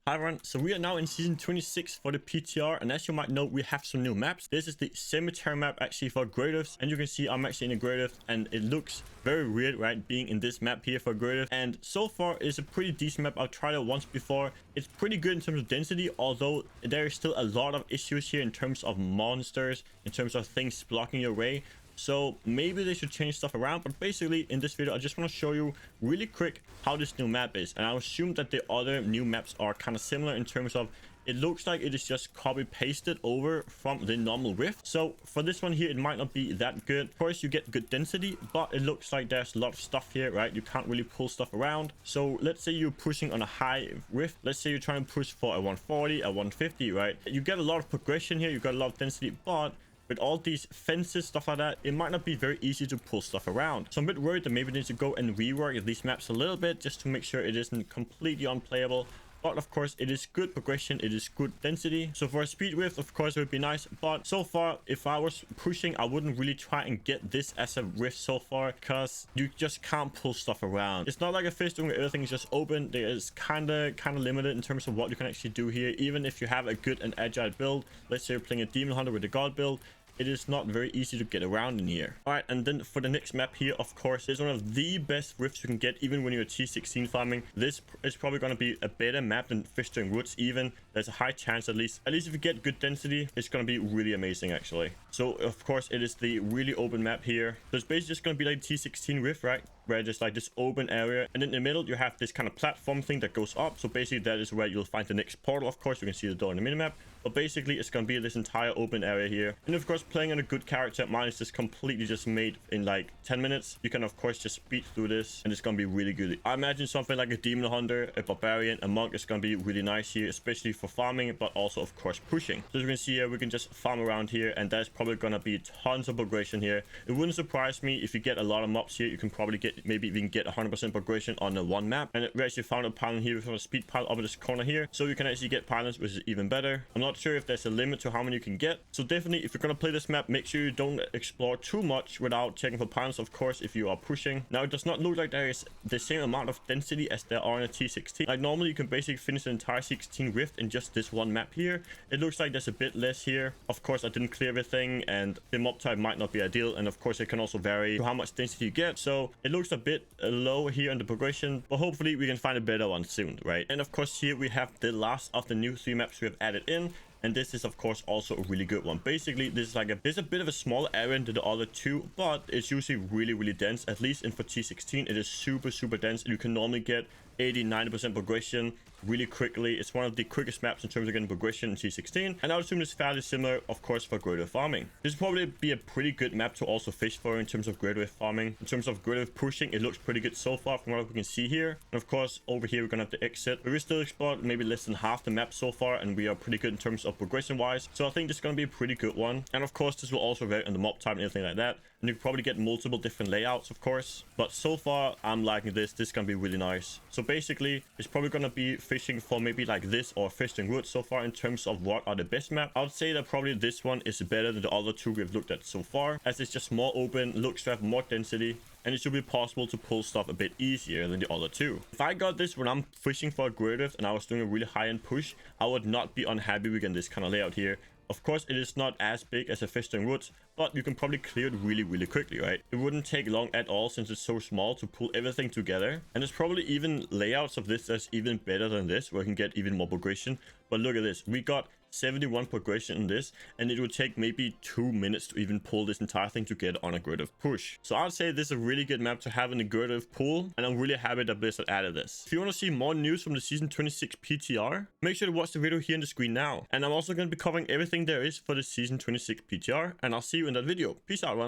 Hi everyone, so we are now in season 26 for the PTR, and as you might know, we have some new maps. This is the cemetery map actually for Aqueducts, and you can see I'm actually in Aqueducts, and it looks very weird, right, being in this map here for Aqueducts. And so far it's a pretty decent map. I've tried it once before. It's pretty good in terms of density, although there is still a lot of issues here in terms of monsters, in terms of things blocking your way. So maybe they should change stuff around, but basically in this video I just want to show you really quick how this new map is. And I assume that the other new maps are kind of similar in terms of it looks like it is just copy pasted over from the normal rift. So for this one here, it might not be that good. Of course you get good density, but it looks like there's a lot of stuff here, right? You can't really pull stuff around. So let's say you're pushing on a high rift. Let's say you're trying to push for a 140, a 150, right? You get a lot of progression here, you got a lot of density, but with all these fences, stuff like that, it might not be very easy to pull stuff around. So I'm a bit worried that maybe I need to go and rework these maps a little bit just to make sure it isn't completely unplayable. But of course, it is good progression, it is good density. So for a speed rift, of course, it would be nice. But so far, if I was pushing, I wouldn't really try and get this as a rift so far, because you just can't pull stuff around. It's not like a Festering where everything is just open. There is kind of limited in terms of what you can actually do here. Even if you have a good and agile build, let's say you're playing a demon hunter with a god build, it is not very easy to get around in here. All right, and then for the next map here, of course, is one of the best rifts you can get even when you're T16 farming. This is probably going to be a better map than Festering Woods even. There's a high chance at least if you get good density, it's going to be really amazing actually. So of course, it is the really open map here. So it's basically just going to be like T16 rift, right? Where there's like this open area, and in the middle you have this kind of platform thing that goes up. So basically that is where you'll find the next portal. Of course, you can see the door in the minimap, but basically it's going to be this entire open area here. And of course, playing on a good character, mine is just completely just made in like 10 minutes. You can of course just speed through this, and it's going to be really good. I imagine something like a demon hunter, a barbarian, a monk is going to be really nice here, especially for farming, but also of course pushing. So as you can see here, we can just farm around here, and that's probably going to be tons of progression here. It wouldn't surprise me if you get a lot of mobs here. You can probably get maybe even get 100% progression on the one map. And we actually found a pylon here with a speed pile up in this corner here, so you can actually get pylons, which is even better. I'm not sure if there's a limit to how many you can get, so definitely if you're gonna play this map, make sure you don't explore too much without checking for pylons, of course, if you are pushing. Now it does not look like there is the same amount of density as there are in a T16. Like normally you can basically finish the entire 16 rift in just this one map here. It looks like there's a bit less here. Of course, I didn't clear everything, and the mob type might not be ideal, and of course it can also vary to how much density you get. So it looks a bit low here in the progression, but hopefully we can find a better one soon, right? And of course here we have the last of the new 3 maps we have added in. And this is of course also a really good one. Basically, this is like there's a bit of a smaller area than the other 2, but it's usually really dense. At least in for T16, it is super dense. You can normally get 80-90% progression really quickly. It's one of the quickest maps in terms of getting progression in T16, and I would assume it's fairly similar, of course, for greater farming. This would probably be a pretty good map to also fish for in terms of greater farming. In terms of greater pushing, it looks pretty good so far from what we can see here. And of course, over here we're gonna have to exit, but we still explored maybe less than half the map so far, and we are pretty good in terms of progression wise. So I think this is gonna be a pretty good one. And of course, this will also vary on the mob type and everything like that. And you can probably get multiple different layouts, of course. But so far, I'm liking this. This is gonna be really nice. So basically, it's probably gonna be fishing for maybe like this or Festering Woods so far in terms of what are the best map. I would say that probably this one is better than the other 2 we've looked at so far, as it's just more open, looks to have more density, and it should be possible to pull stuff a bit easier than the other 2. If I got this when I'm fishing for a Aqueducts and I was doing a really high-end push, I would not be unhappy with this kind of layout here. Of course, it is not as big as a Festering Woods, but you can probably clear it really quickly, right? It wouldn't take long at all since it's so small to pull everything together. And there's probably even layouts of this that's even better than this, where you can get even more progression. But look at this. We got 71 progression in this, and it would take maybe 2 minutes to even pull this entire thing together on a Aqueducts push. So I'd say this is a really good map to have in the Aqueducts pool, and I'm really happy that Blizzard added this. If you want to see more news from the season 26 PTR, make sure to watch the video here on the screen now. And I'm also going to be covering everything there is for the season 26 PTR, and I'll see you in that video. Peace out, everyone.